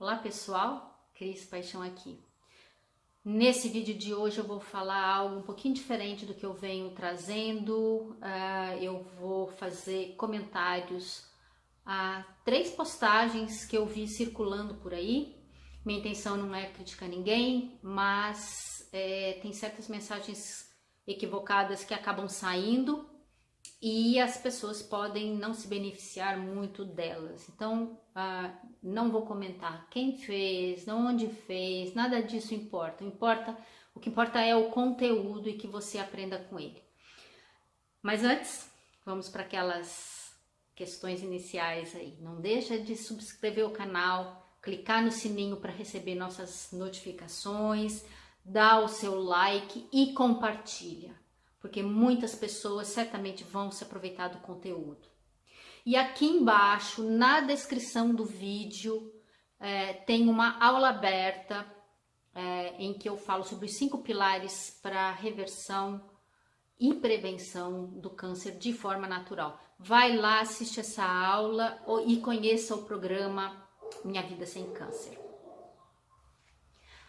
Olá pessoal, Cris Paixão aqui. Nesse vídeo de hoje eu vou falar algo um pouquinho diferente do que eu venho trazendo. Eu vou fazer comentários a 3 postagens que eu vi circulando por aí. Minha intenção não é criticar ninguém, mas tem certas mensagens equivocadas que acabam saindo e as pessoas podem não se beneficiar muito delas. Então, não vou comentar quem fez, onde fez, nada disso importa. O que importa é o conteúdo e que você aprenda com ele. Mas antes, vamos para aquelas questões iniciais aí. Não deixa de subscrever o canal, clicar no sininho para receber nossas notificações, dá o seu like e compartilha, porque muitas pessoas certamente vão se aproveitar do conteúdo. E aqui embaixo, na descrição do vídeo, tem uma aula aberta em que eu falo sobre os 5 pilares para reversão e prevenção do câncer de forma natural. Vai lá, assiste essa aula e conheça o programa Minha Vida Sem Câncer.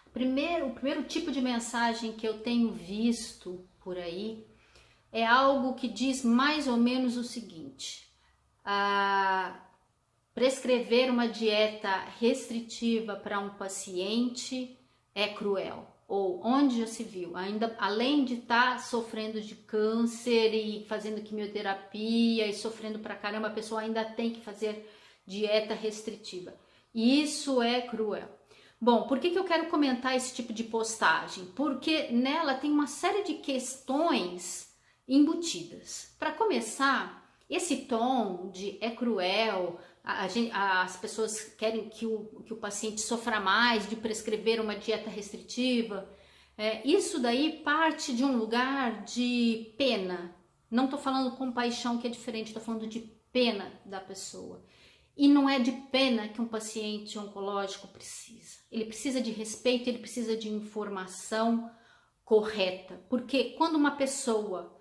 O primeiro tipo de mensagem que eu tenho visto por aí é algo que diz mais ou menos o seguinte: prescrever uma dieta restritiva para um paciente é cruel. Ou onde já se viu, ainda além de estar sofrendo de câncer e fazendo quimioterapia e sofrendo pra caramba, a pessoa ainda tem que fazer dieta restritiva. Isso é cruel. Bom, por que eu quero comentar esse tipo de postagem? Porque nela tem uma série de questões embutidas. Para começar, esse tom de é cruel, as pessoas querem que o paciente sofra mais de prescrever uma dieta restritiva, isso daí parte de um lugar de pena. Não estou falando compaixão, que é diferente, estou falando de pena da pessoa. E não é de pena que um paciente oncológico precisa. Ele precisa de respeito, ele precisa de informação correta. Porque quando uma pessoa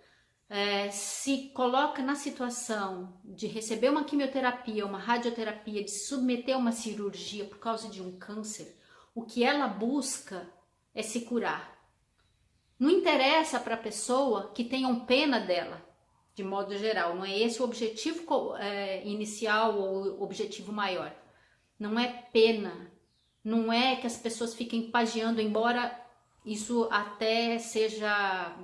se coloca na situação de receber uma quimioterapia, uma radioterapia, de se submeter a uma cirurgia por causa de um câncer, o que ela busca é se curar. Não interessa para a pessoa que tenham pena dela, de modo geral. Não é esse o objetivo inicial ou o objetivo maior. Não é pena, não é que as pessoas fiquem pagiando, embora isso até seja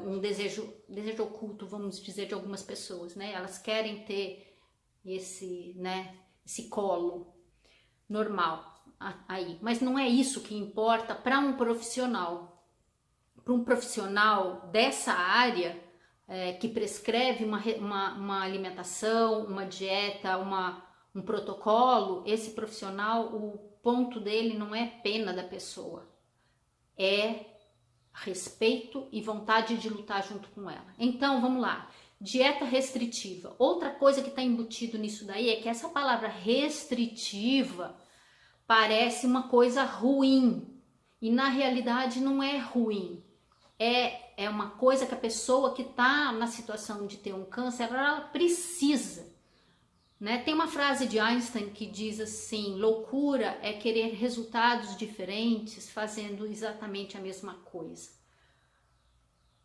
um desejo oculto, vamos dizer, de algumas pessoas, né? Elas querem ter esse colo normal aí, mas não é isso que importa para um profissional. Para um profissional dessa área que prescreve uma alimentação, uma dieta, um protocolo, esse profissional, o ponto dele não é pena da pessoa, é respeito e vontade de lutar junto com ela. Então, vamos lá. Dieta restritiva. Outra coisa que está embutido nisso daí é que essa palavra restritiva parece uma coisa ruim. E na realidade não é ruim. É uma coisa que a pessoa que está na situação de ter um câncer, ela precisa. Tem uma frase de Einstein que diz assim: loucura é querer resultados diferentes fazendo exatamente a mesma coisa.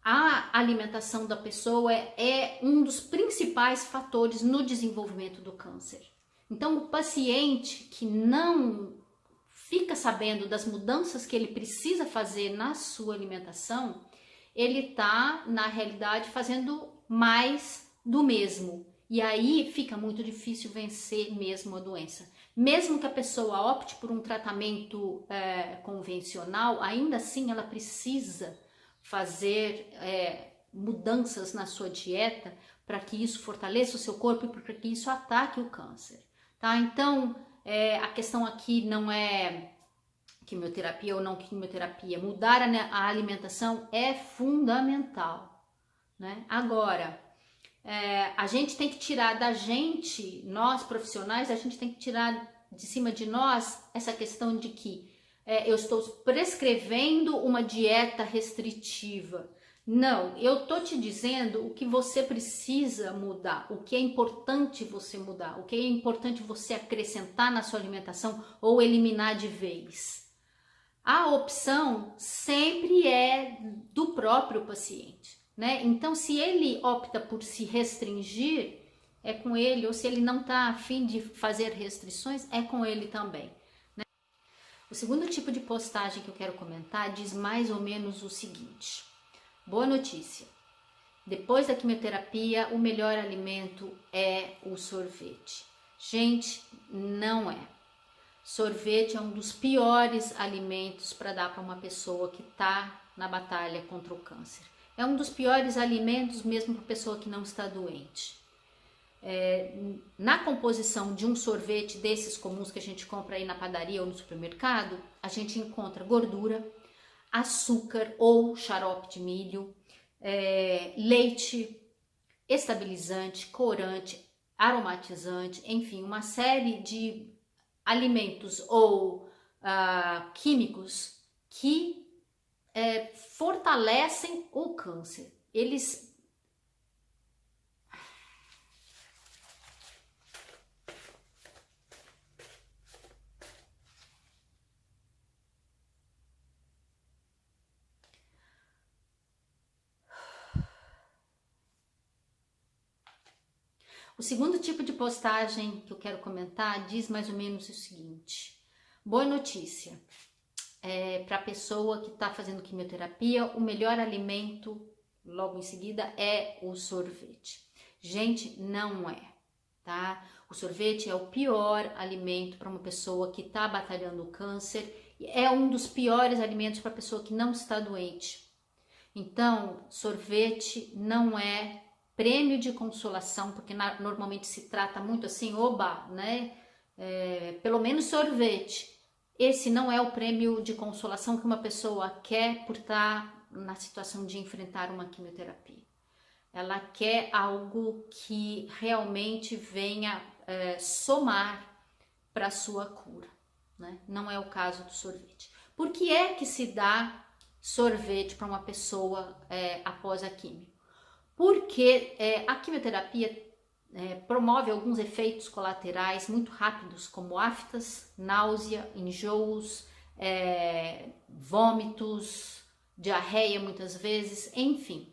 A alimentação da pessoa é um dos principais fatores no desenvolvimento do câncer. Então, o paciente que não fica sabendo das mudanças que ele precisa fazer na sua alimentação, ele está, na realidade, fazendo mais do mesmo. E aí fica muito difícil vencer mesmo a doença. Mesmo que a pessoa opte por um tratamento convencional, ainda assim ela precisa fazer mudanças na sua dieta para que isso fortaleça o seu corpo e para que isso ataque o câncer. Tá? Então, a questão aqui não é quimioterapia ou não quimioterapia. Mudar a alimentação é fundamental, né? Agora, a gente tem que tirar da gente, nós profissionais, a gente tem que tirar de cima de nós essa questão de que eu estou prescrevendo uma dieta restritiva. Não, eu tô te dizendo o que você precisa mudar, o que é importante você mudar, o que é importante você acrescentar na sua alimentação ou eliminar de vez. A opção sempre é do próprio paciente, né? Então, se ele opta por se restringir, é com ele, ou se ele não está a fim de fazer restrições, é com ele também. O segundo tipo de postagem que eu quero comentar diz mais ou menos o seguinte: boa notícia. Depois da quimioterapia, o melhor alimento é o sorvete. Gente, não é. Sorvete é um dos piores alimentos para dar para uma pessoa que está na batalha contra o câncer. É um dos piores alimentos mesmo para pessoa que não está doente. Na composição de um sorvete desses comuns que a gente compra aí na padaria ou no supermercado, a gente encontra gordura, açúcar ou xarope de milho, leite, estabilizante, corante, aromatizante, enfim, uma série de alimentos ou químicos que fortalecem o câncer. O segundo tipo de postagem que eu quero comentar diz mais ou menos o seguinte: boa notícia, para a pessoa que está fazendo quimioterapia, o melhor alimento logo em seguida é o sorvete. Gente, não é, tá? O sorvete é o pior alimento para uma pessoa que está batalhando o câncer, é um dos piores alimentos para a pessoa que não está doente. Então, sorvete não é prêmio de consolação, porque normalmente se trata muito assim, oba, né? Pelo menos sorvete. Esse não é o prêmio de consolação que uma pessoa quer por estar na situação de enfrentar uma quimioterapia. Ela quer algo que realmente venha somar para a sua cura, né? Não é o caso do sorvete. Por que é que se dá sorvete para uma pessoa após a quimio? Porque a quimioterapia promove alguns efeitos colaterais muito rápidos, como aftas, náusea, enjoos, vômitos, diarreia muitas vezes, enfim.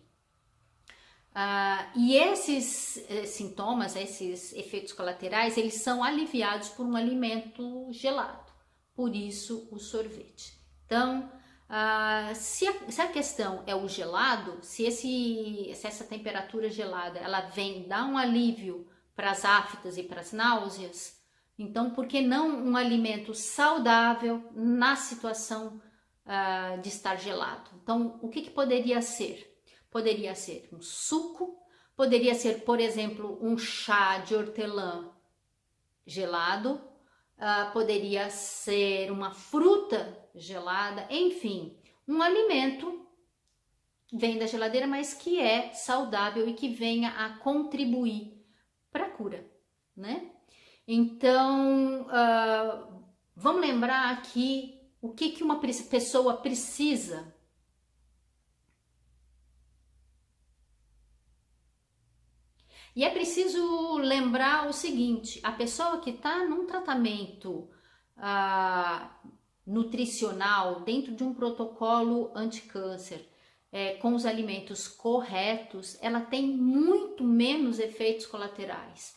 E esses sintomas, esses efeitos colaterais, eles são aliviados por um alimento gelado, por isso o sorvete. Então, se a questão é o gelado, se essa temperatura gelada ela vem dar um alívio para as aftas e para as náuseas, então por que não um alimento saudável na situação de estar gelado? Então, o que poderia ser? Poderia ser um suco, poderia ser, por exemplo, um chá de hortelã gelado, poderia ser uma fruta gelada, enfim, um alimento vem da geladeira, mas que é saudável e que venha a contribuir para a cura, né? Então, vamos lembrar aqui o que uma pessoa precisa. E é preciso lembrar o seguinte: a pessoa que está num tratamento nutricional dentro de um protocolo anticâncer, com os alimentos corretos, ela tem muito menos efeitos colaterais,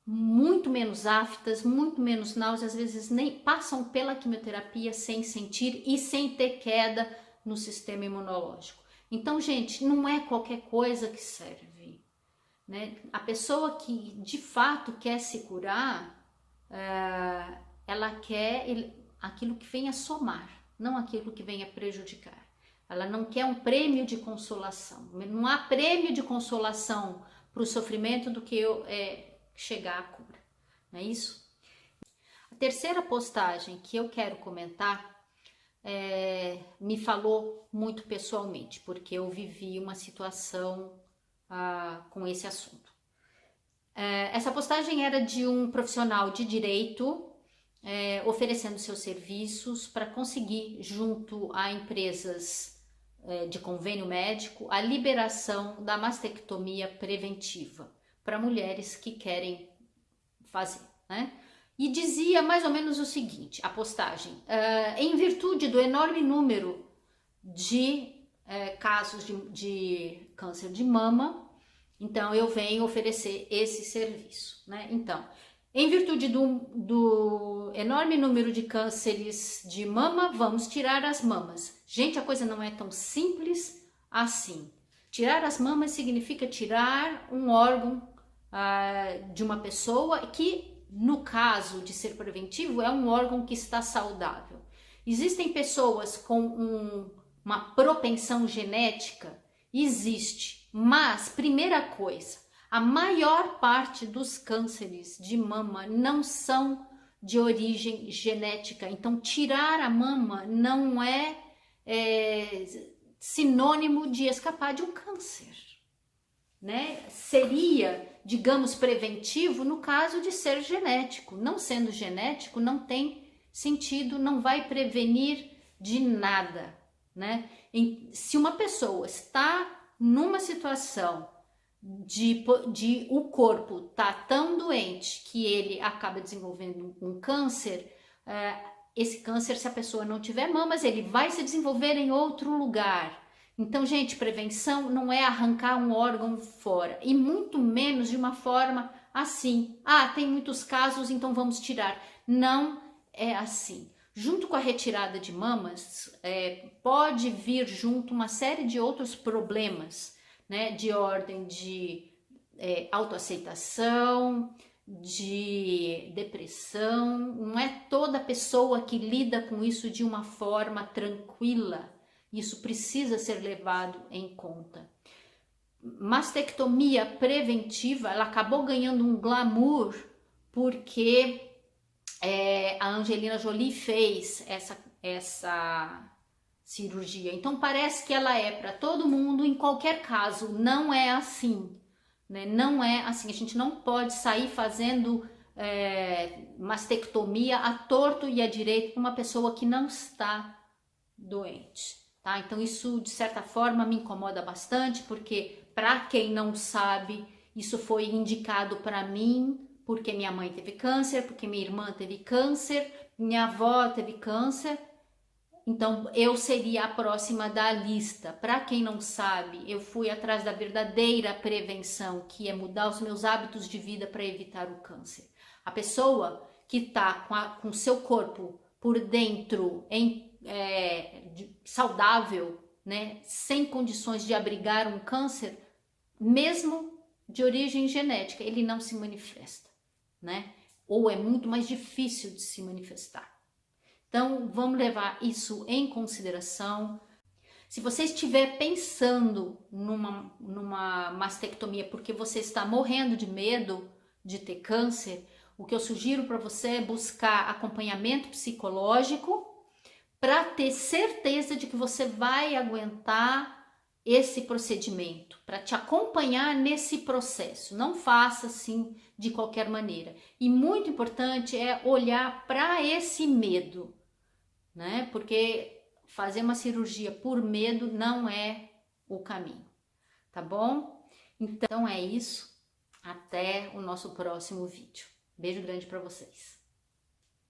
muito menos aftas, muito menos náuseas, às vezes nem passam pela quimioterapia sem sentir e sem ter queda no sistema imunológico. Então, gente, não é qualquer coisa que serve, né? A pessoa que de fato quer se curar, ela quer aquilo que venha somar, não aquilo que venha prejudicar. Ela não quer um prêmio de consolação. Não há prêmio de consolação para o sofrimento do que chegar à cura. Não é isso? A terceira postagem que eu quero comentar me falou muito pessoalmente, porque eu vivi uma situação com esse assunto. Essa postagem era de um profissional de direito oferecendo seus serviços para conseguir, junto a empresas de convênio médico a liberação da mastectomia preventiva para mulheres que querem fazer, né? E dizia mais ou menos o seguinte, a postagem, em virtude do enorme número de casos de câncer de mama, então eu venho oferecer esse serviço, né? Então, em virtude do enorme número de cânceres de mama, vamos tirar as mamas. Gente, a coisa não é tão simples assim. Tirar as mamas significa tirar um órgão de uma pessoa que, no caso de ser preventivo, é um órgão que está saudável. Existem pessoas com uma propensão genética? Existe, mas, primeira coisa, a maior parte dos cânceres de mama não são de origem genética, então tirar a mama não é sinônimo de escapar de um câncer, né? Seria, digamos, preventivo no caso de ser genético. Não sendo genético, não tem sentido, não vai prevenir de nada, né? Se uma pessoa está numa situação de o corpo tá tão doente que ele acaba desenvolvendo um câncer, esse câncer, se a pessoa não tiver mamas, ele vai se desenvolver em outro lugar. Então, gente, prevenção não é arrancar um órgão fora, e muito menos de uma forma assim. Ah, tem muitos casos, então vamos tirar. Não é assim. Junto com a retirada de mamas, pode vir junto uma série de outros problemas, né, de ordem de autoaceitação, de depressão. Não é toda pessoa que lida com isso de uma forma tranquila. Isso precisa ser levado em conta. Mastectomia preventiva, ela acabou ganhando um glamour porque a Angelina Jolie fez essa cirurgia. Então parece que ela é para todo mundo em qualquer caso. Não é assim, né? Não é assim. A gente não pode sair fazendo mastectomia à torto e à direito com uma pessoa que não está doente. Tá? Então isso de certa forma me incomoda bastante, porque para quem não sabe, isso foi indicado para mim porque minha mãe teve câncer, porque minha irmã teve câncer, minha avó teve câncer, então eu seria a próxima da lista. Para quem não sabe, eu fui atrás da verdadeira prevenção, que é mudar os meus hábitos de vida para evitar o câncer. A pessoa que está com o seu corpo por dentro saudável, né, sem condições de abrigar um câncer, mesmo de origem genética, ele não se manifesta, né? Ou é muito mais difícil de se manifestar. Então, vamos levar isso em consideração. Se você estiver pensando numa mastectomia porque você está morrendo de medo de ter câncer, o que eu sugiro para você é buscar acompanhamento psicológico para ter certeza de que você vai aguentar esse procedimento, para te acompanhar nesse processo. Não faça assim de qualquer maneira. E muito importante é olhar para esse medo, né? Porque fazer uma cirurgia por medo não é o caminho, tá bom? Então é isso. Até o nosso próximo vídeo. Beijo grande para vocês.